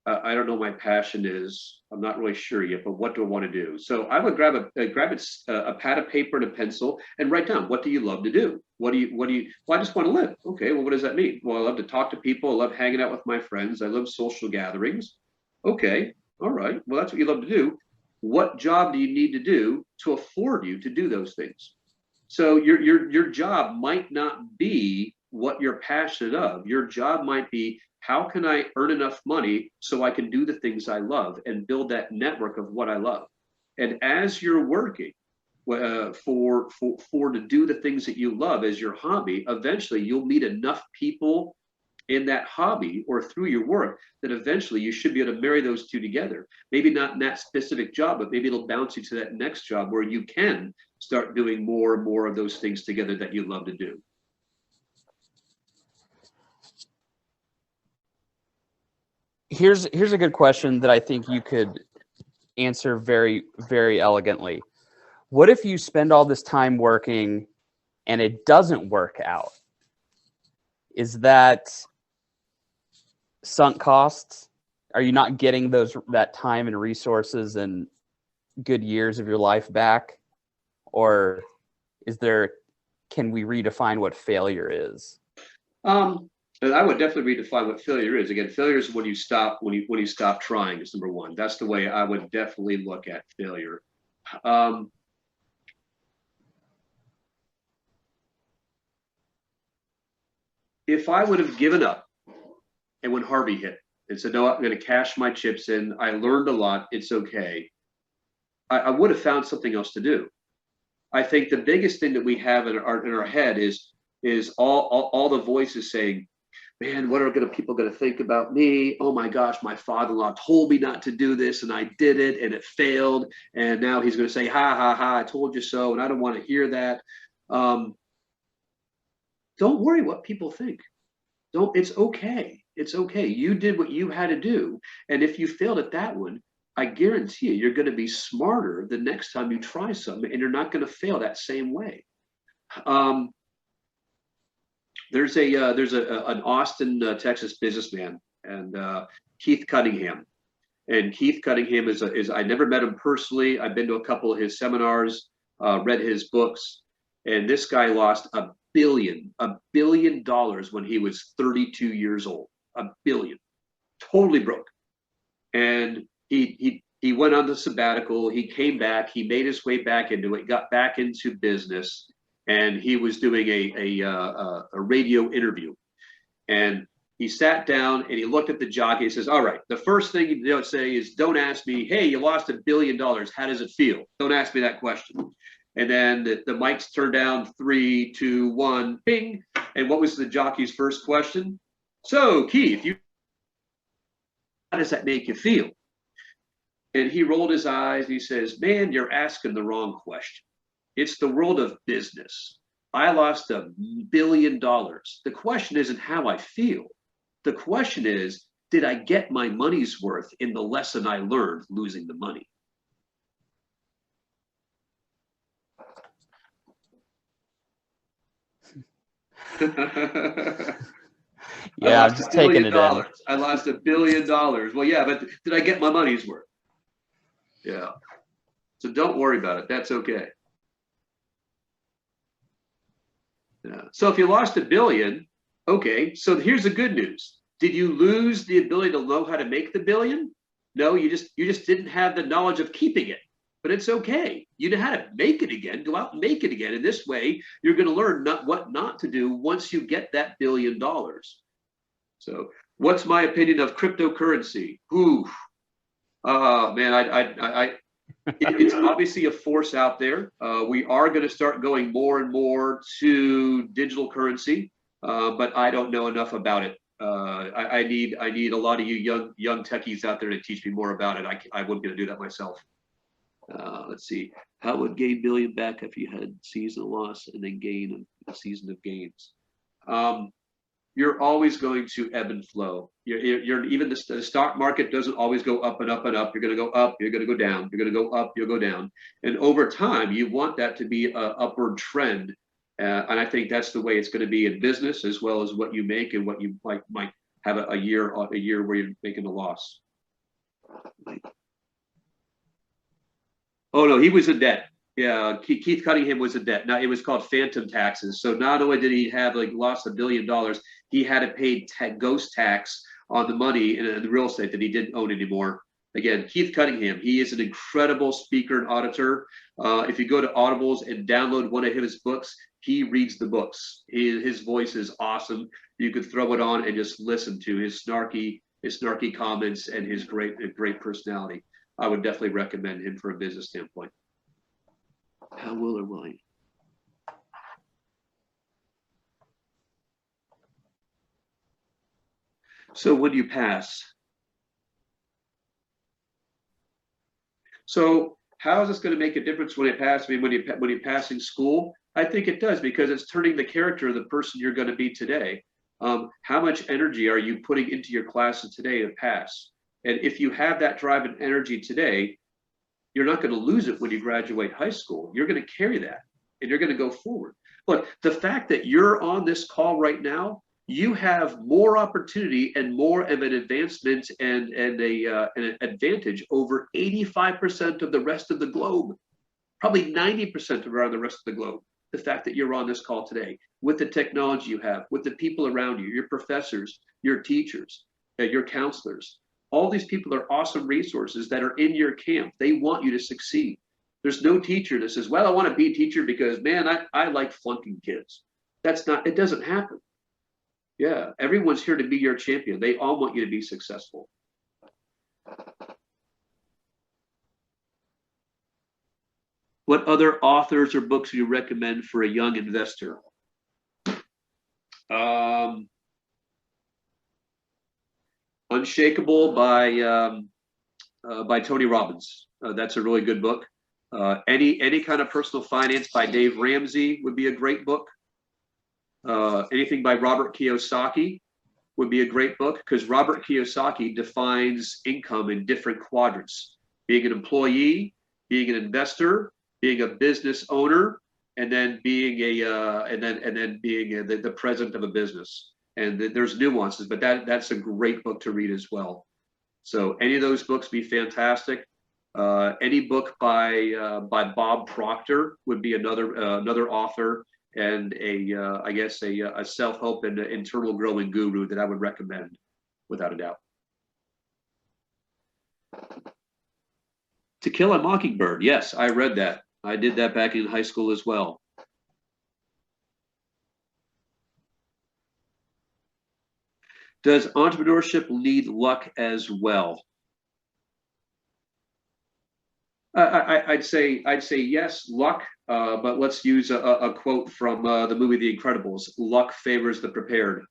I don't know what my passion is. I'm not really sure yet, but what do I want to do? So I would grab a pad of paper and a pencil and write down, what do you love to do? Well, I just want to live. Okay, well, what does that mean? Well, I love to talk to people. I love hanging out with my friends. I love social gatherings. Okay, all right. Well, that's what you love to do. What job do you need to do to afford you to do those things? So your job might not be what you're passionate of. Your job might be, how can I earn enough money so I can do the things I love and build that network of what I love? And as you're working to do the things that you love as your hobby, eventually you'll meet enough people in that hobby or through your work that eventually you should be able to marry those two together. Maybe not in that specific job, but maybe it'll bounce you to that next job where you can start doing more and more of those things together that you love to do. Here's a good question that I think you could answer very, very elegantly. What if you spend all this time working and it doesn't work out? Is that sunk costs? Are you not getting that time and resources and good years of your life back? Or can we redefine what failure is? And I would definitely redefine what failure is. Again, failure is when you stop trying, is number one. That's the way I would definitely look at failure. If I would have given up and when Harvey hit and said, no, I'm going to cash my chips in, I learned a lot, it's okay, I would have found something else to do. I think the biggest thing that we have in our head is all the voices saying, man, what are people going to think about me? Oh my gosh, my father-in-law told me not to do this and I did it and it failed. And now he's going to say, ha, ha, ha, I told you so. And I don't want to hear that. Don't worry what people think. It's okay. It's okay. You did what you had to do. And if you failed at that one, I guarantee you're going to be smarter the next time you try something and you're not going to fail that same way. There's an Austin, Texas businessman, and Keith Cunningham. And Keith Cunningham is I never met him personally. I've been to a couple of his seminars, read his books, and this guy lost $1 billion when he was 32 years old. $1 billion, totally broke. And he went on the sabbatical. He came back. He made his way back into it. Got back into business. And he was doing a radio interview, and he sat down and he looked at the jockey. He says, all right, the first thing you don't say is, don't ask me, hey, you lost $1 billion. How does it feel? Don't ask me that question. And then the mics turned down, 3, 2, 1, ping. And what was the jockey's first question? So, Keith, how does that make you feel? And he rolled his eyes and he says, man, you're asking the wrong question. It's the world of business. I lost $1 billion. The question isn't how I feel. The question is, did I get my money's worth in the lesson I learned losing the money? Yeah, I'm just taking it in. I lost $1 billion. Well, yeah, but did I get my money's worth? Yeah. So don't worry about it. That's okay. Yeah. So if you lost $1 billion, okay, so here's the good news. Did you lose the ability to know how to make the billion? No, you just didn't have the knowledge of keeping it. But it's okay. You know how to make it again. Go out and make it again. And this way, you're going to learn what not to do once you get that $1 billion. So, what's my opinion of cryptocurrency? Ooh, man, it's obviously a force out there. We are going to start going more and more to digital currency, but I don't know enough about it. I need a lot of you young techies out there to teach me more about it. I wouldn't be able to do that myself. Let's see. How would gain $1 billion back if you had season of loss and then gain a season of gains? You're always going to ebb and flow. You're even the stock market doesn't always go up and up and up. You're going to go up. You're going to go down. You're going to go up. You'll go down. And over time, you want that to be an upward trend. And I think that's the way it's going to be in business, as well as what you make and what you might have a year where you're making a loss. Oh no, he was in debt. Yeah, Keith Cunningham was in debt. Now it was called phantom taxes. So not only did he have lost $1 billion, he had to pay ghost tax on the money in the real estate that he didn't own anymore. Again, Keith Cunningham, he is an incredible speaker and auditor. If you go to Audibles and download one of his books, he reads the books. His voice is awesome. You could throw it on and just listen to his snarky comments and his great personality. I would definitely recommend him for a business standpoint. How will or will he? So when you pass. So how is this going to make a difference when you pass? I mean, when you're passing school, I think it does, because it's turning the character of the person you're going to be today. How much energy are you putting into your classes today to pass? And if you have that drive and energy today, you're not going to lose it when you graduate high school. You're going to carry that and you're going to go forward. Look, the fact that you're on this call right now, you have more opportunity and more of an advancement and an advantage over 85% of the rest of the globe, probably 90% around the rest of the globe. The fact that you're on this call today, with the technology you have, with the people around you, your professors, your teachers, your counselors, all these people are awesome resources that are in your camp. They want you to succeed. There's no teacher that says, well, I want to be a teacher because, man, I like flunking kids. It doesn't happen. Yeah, everyone's here to be your champion. They all want you to be successful. What other authors or books do you recommend for a young investor? Unshakable by Tony Robbins. That's a really good book. Any kind of personal finance by Dave Ramsey would be a great book. Anything by Robert Kiyosaki would be a great book, because Robert Kiyosaki defines income in different quadrants: being an employee, being an investor, being a business owner, and then being the president of a business. And there's nuances, but that's a great book to read as well. So any of those books be fantastic. Any book by Bob Proctor would be another author, and I guess a self-help and internal growing guru that I would recommend without a doubt. To Kill a Mockingbird. Yes, I read that. I did that back in high school as well. Does entrepreneurship need luck as well? I'd say yes, luck. But let's use a quote from the movie The Incredibles: "Luck favors the prepared."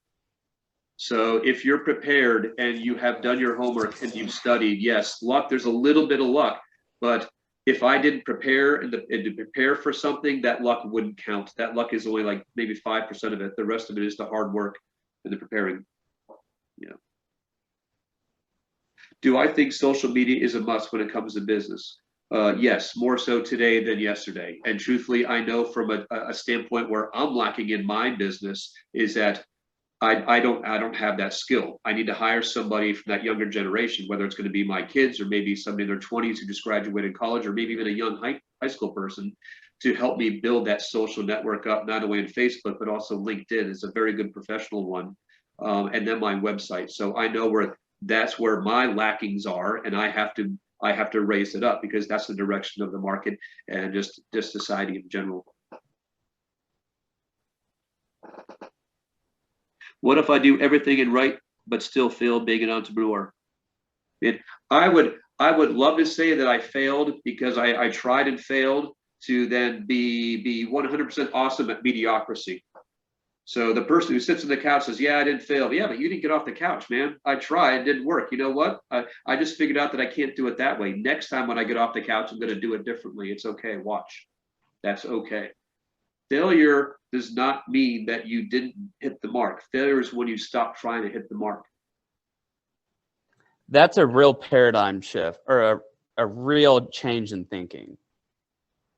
So if you're prepared and you have done your homework and you've studied, yes, luck. There's a little bit of luck, but if I didn't prepare and to prepare for something, that luck wouldn't count. That luck is only like maybe 5% of it. The rest of it is the hard work and the preparing. Yeah. Do I think social media is a must when it comes to business? Yes, more so today than yesterday. And truthfully, I know from a standpoint where I'm lacking in my business is that I don't have that skill. I need to hire somebody from that younger generation, whether it's going to be my kids or maybe somebody in their 20s who just graduated college, or maybe even a young high school person, to help me build that social network up, not only in Facebook, but also LinkedIn is a very good professional one. and then my website. So I know that's where my lackings are, and I have to raise it up because that's the direction of the market and just society in general. What if I do everything in right but still fail being an entrepreneur? I would love to say that I failed because I tried and failed to then be 100% awesome at mediocrity. So the person who sits on the couch says, yeah, I didn't fail. Yeah, but you didn't get off the couch, man. I tried, it didn't work. You know what? I just figured out that I can't do it that way. Next time when I get off the couch, I'm going to do it differently. It's okay. Watch. That's okay. Failure does not mean that you didn't hit the mark. Failure is when you stop trying to hit the mark. That's a real paradigm shift, or a real change in thinking.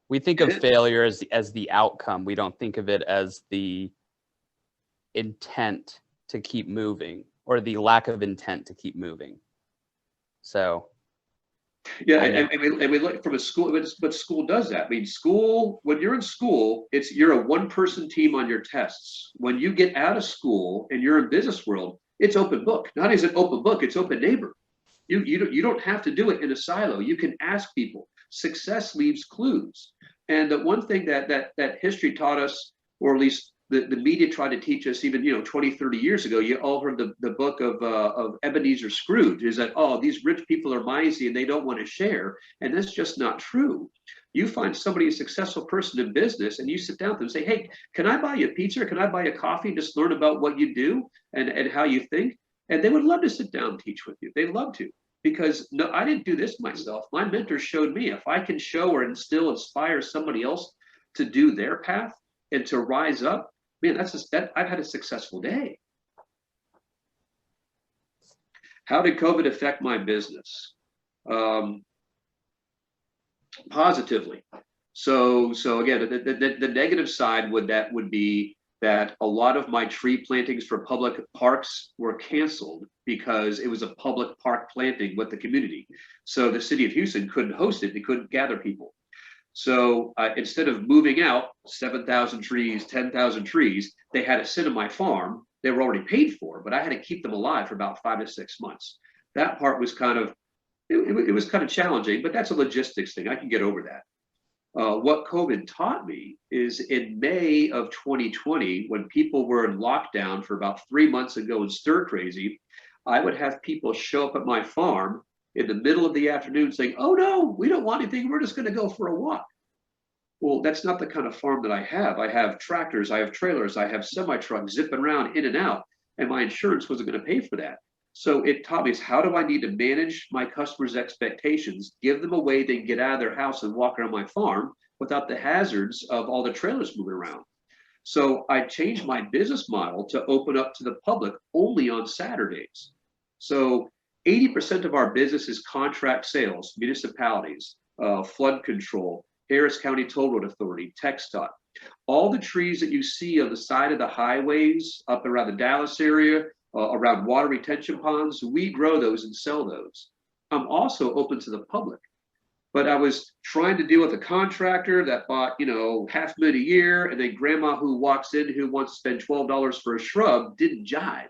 We think of failure as the outcome. We don't think of it as the intent to keep moving, or the lack of intent to keep moving. So yeah, and we look from a school, but school does that. I mean, school, when you're in school, you're a one-person team on your tests. When you get out of school and you're in business world, it's open book. Not only is it open book, it's open neighbor. You don't have to do it in a silo. You can ask people. Success leaves clues. And the one thing that history taught us, or at least the media tried to teach us even 20, 30 years ago, you all heard the book of Ebenezer Scrooge, is that, oh, these rich people are miserly and they don't want to share. And that's just not true. You find somebody, a successful person in business, and you sit down with them and say, hey, can I buy you a pizza? Can I buy you a coffee and just learn about what you do and how you think? And they would love to sit down and teach with you. They love to. Because no, I didn't do this myself. My mentor showed me if I can show or inspire somebody else to do their path and to rise up, man, I've had a successful day. How did COVID affect my business? Positively. So again, the negative side would be that a lot of my tree plantings for public parks were canceled because it was a public park planting with the community. So the city of Houston couldn't host it. They couldn't gather people. So instead of moving out 7,000 trees, 10,000 trees, they had to sit on my farm. They were already paid for, but I had to keep them alive for about 5 to 6 months. That part was it was kind of challenging, but that's a logistics thing. I can get over that. What COVID taught me is in May of 2020, when people were in lockdown for about 3 months ago and stir crazy, I would have people show up at my farm in the middle of the afternoon saying, oh no, we don't want anything. We're just going to go for a walk. Well, that's not the kind of farm that I have. I have tractors, I have trailers, I have semi-trucks zipping around in and out, and my insurance wasn't going to pay for that. So it taught me is how do I need to manage my customers' expectations, give them a way they can get out of their house and walk around my farm without the hazards of all the trailers moving around. So I changed my business model to open up to the public only on Saturdays. So 80% of our business is contract sales, municipalities, flood control, Harris County Toll Road Authority, TxDOT. All the trees that you see on the side of the highways up around the Dallas area, around water retention ponds, we grow those and sell those. I'm also open to the public, but I was trying to deal with a contractor that bought, $500,000 a year, and then grandma who walks in who wants to spend $12 for a shrub didn't jive.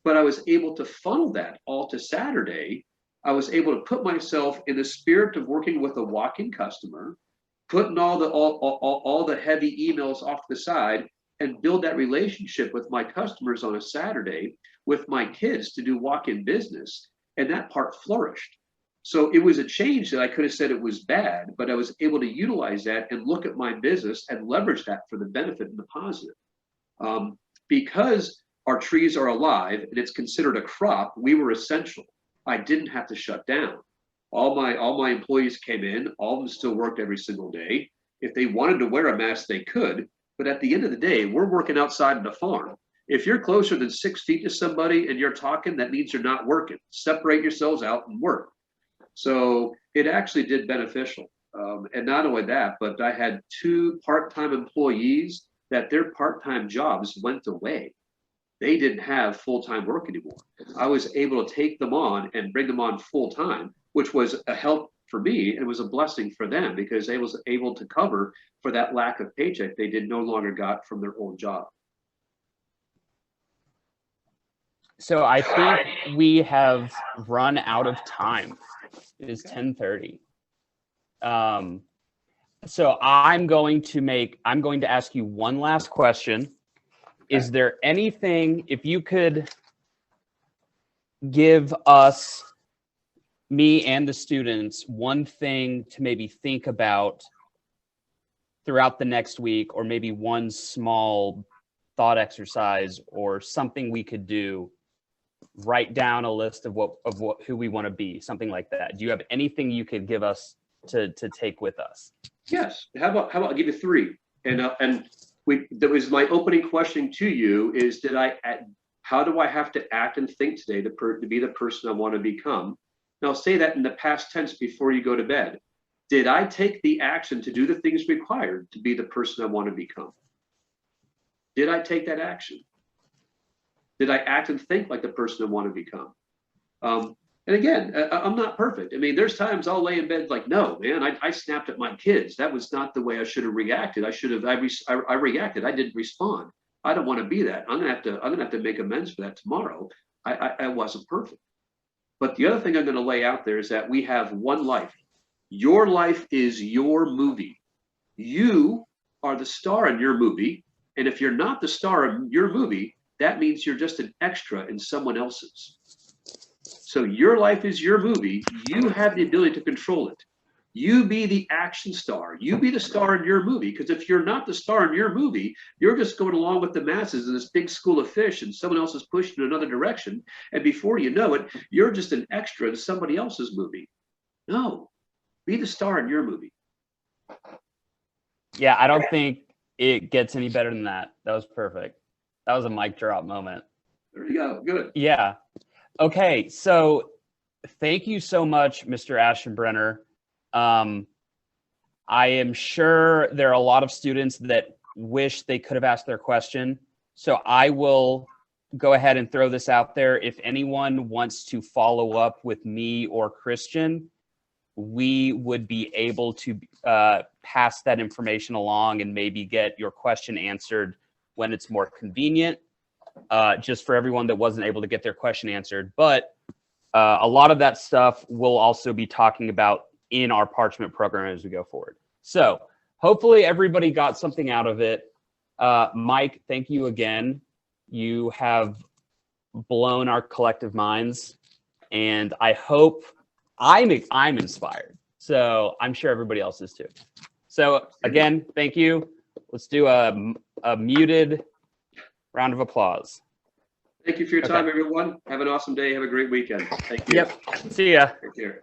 But I was able to funnel that all to Saturday. I was able to put myself in the spirit of working with a walk-in customer, putting all the heavy emails off the side, and build that relationship with my customers on a Saturday with my kids to do walk-in business. And that part flourished. So it was a change that I could have said it was bad, but I was able to utilize that and look at my business and leverage that for the benefit and the positive. Because our trees are alive and it's considered a crop, we were essential. I didn't have to shut down. All my employees came in, all of them still worked every single day. If they wanted to wear a mask, they could. But at the end of the day, we're working outside of the farm. If you're closer than 6 feet to somebody and you're talking, that means you're not working. Separate yourselves out and work. So it actually did beneficial. And not only that, but I had 2 part-time employees that their part-time jobs went away. They didn't have full-time work anymore. I was able to take them on and bring them on full-time, which was a help for me. It was a blessing for them because they was able to cover for that lack of paycheck they no longer got from their old job. So I think we have run out of time. It is 10:30. So I'm going to ask you one last question. Is there anything, if you could give us, me and the students, one thing to maybe think about throughout the next week, or maybe one small thought exercise or something we could do, write down a list of who we want to be, something like that. Do you have anything you could give us to take with us? Yes. How about I'll give you three. And that was my opening question to you is how do I have to act and think today to be the person I want to become? Now say that in the past tense before you go to bed. Did I take the action to do the things required to be the person I want to become? Did I take that action? Did I act and think like the person I want to become? And again, I'm not perfect. I mean, there's times I'll lay in bed like, no, man, I snapped at my kids. That was not the way I should have reacted. I reacted. I didn't respond. I don't want to be that. I'm gonna have to make amends for that tomorrow. I wasn't perfect. But the other thing I'm going to lay out there is that we have one life. Your life is your movie. You are the star in your movie. And if you're not the star in your movie, that means you're just an extra in someone else's. So your life is your movie. You have the ability to control it. You be the action star. You be the star in your movie. Because if you're not the star in your movie, you're just going along with the masses in this big school of fish and someone else is pushing in another direction. And before you know it, you're just an extra in somebody else's movie. No, be the star in your movie. Yeah, I don't think it gets any better than that. That was perfect. That was a mic drop moment. There you go. Good. Yeah. Okay. So thank you so much, Mr. Aschenbrener. I am sure there are a lot of students that wish they could have asked their question. So I will go ahead and throw this out there. If anyone wants to follow up with me or Christian, we would be able to pass that information along and maybe get your question answered when it's more convenient, just for everyone that wasn't able to get their question answered. But a lot of that stuff we'll also be talking about in our Parchment program as we go forward. So hopefully everybody got something out of it. Mike, thank you again. You have blown our collective minds, and I hope I'm inspired. So I'm sure everybody else is too. So again, thank you. Let's do a muted round of applause. Thank you for your time, everyone. Have an awesome day. Have a great weekend. Thank you. Yep. See ya. Take care.